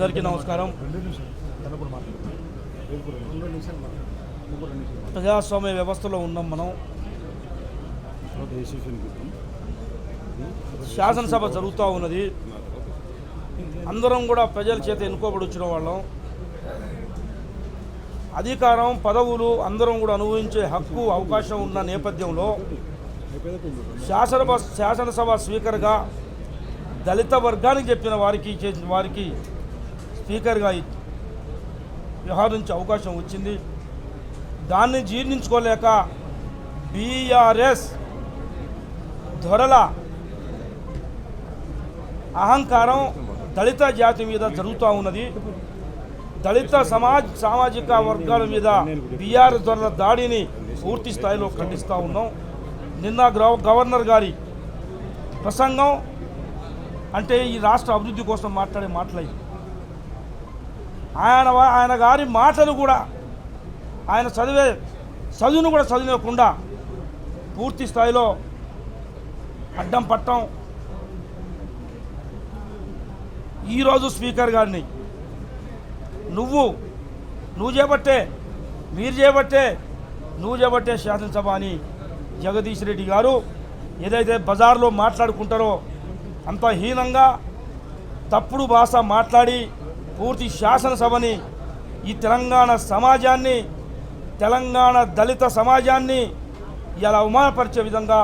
అందరికీ నమస్కారం. ప్రజాస్వామ్య వ్యవస్థలో ఉన్నాం మనం. శాసనసభ జరుగుతూ ఉన్నది. అందరం కూడా ప్రజల చేత ఎన్నుకోబడి వచ్చిన వాళ్ళం. అధికారం పదవులు అందరం కూడా అనుభవించే హక్కు అవకాశం ఉన్న నేపథ్యంలో శాసనసభ స్పీకర్గా దళిత వర్గానికి చెప్పిన వారికి స్పీకర్గా వ్యవహరించే అవకాశం వచ్చింది. దాన్ని జీర్ణించుకోలేక బీఆర్ఎస్ దొరల అహంకారం దళిత జాతి మీద జరుగుతూ ఉన్నది. దళిత సామాజిక వర్గాల మీద బీఆర్ఎస్ దొరల దాడిని పూర్తి స్థాయిలో ఖండిస్తూ ఉన్నాం. నిన్న గవర్నర్ గారి ప్రసంగం అంటే ఈ రాష్ట్ర అభివృద్ధి కోసం మాట్లాడే మాటలయ్యి ఆయన గారి మాటలు కూడా ఆయన చదువును కూడా చదివకుండా పూర్తి స్థాయిలో అడ్డం పట్టం. ఈరోజు స్పీకర్ గారిని నువ్వు చేపట్టే శాసనసభ అని జగదీష్ రెడ్డి గారు ఏదైతే బజార్లో మాట్లాడుకుంటారో అంత హీనంగా తప్పుడు భాష మాట్లాడి పూర్తి శాసనసభని ఈ తెలంగాణ సమాజాన్ని, తెలంగాణ దళిత సమాజాన్ని ఇలా అవమానపరిచే విధంగా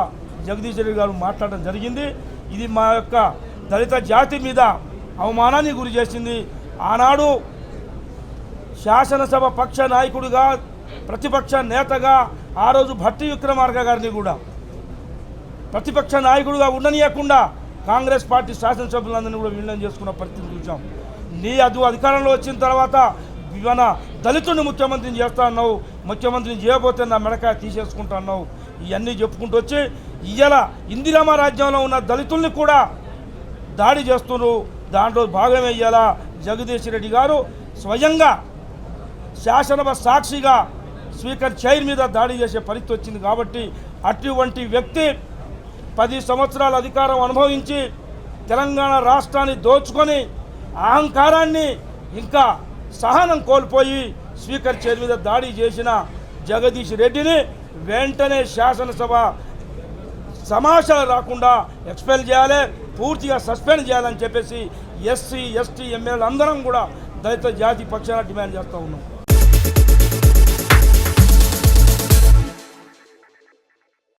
జగదీష్ రెడ్డి గారు మాట్లాడడం జరిగింది. ఇది మా యొక్క దళిత జాతి మీద అవమానాన్ని గురి చేసింది. ఆనాడు శాసనసభ పక్ష నాయకుడిగా, ప్రతిపక్ష నేతగా ఆ రోజు భట్టి విక్రమార్క గారిని కూడా ప్రతిపక్ష నాయకుడిగా ఉండనీయకుండా కాంగ్రెస్ పార్టీ శాసనసభ్యులందరినీ కూడా విలీనం చేసుకున్న పరిస్థితిని చూసాం. అధికారంలో వచ్చిన తర్వాత మన దళితుడిని ముఖ్యమంత్రిని చేస్తా అన్నావు, ముఖ్యమంత్రిని చేయబోతే నా మెడకాయ తీసేసుకుంటా అన్నావు. ఇవన్నీ చెప్పుకుంటూ వచ్చి ఇవాళ ఇందిరామ రాజ్యంలో ఉన్న దళితుల్ని కూడా దాడి చేస్తున్నారు. దాంట్లో భాగమే ఇవాళ జగదీష్ రెడ్డి గారు స్వయంగా శాసనసభ సాక్షిగా స్పీకర్ చైర్ మీద దాడి చేసే పరిస్థితి వచ్చింది. కాబట్టి అటువంటి వ్యక్తి 10 సంవత్సరాల అధికారం అనుభవించి తెలంగాణ రాష్ట్రాన్ని దోచుకొని అహంకారాన్ని ఇంకా సహనం కోల్పోయి స్పీకర్ చైర్ మీద దాడి చేసిన జగదీష్ రెడ్డిని వెంటనే శాసనసభ సమావేశాలు రాకుండా ఎక్స్పెల్ చేయాలి, పూర్తిగా సస్పెండ్ చేయాలని చెప్పేసి ఎస్సీ ఎస్టీ ఎమ్మెల్యేలు అందరం కూడా దళిత జాతి పక్షాన డిమాండ్ చేస్తూ ఉన్నాం.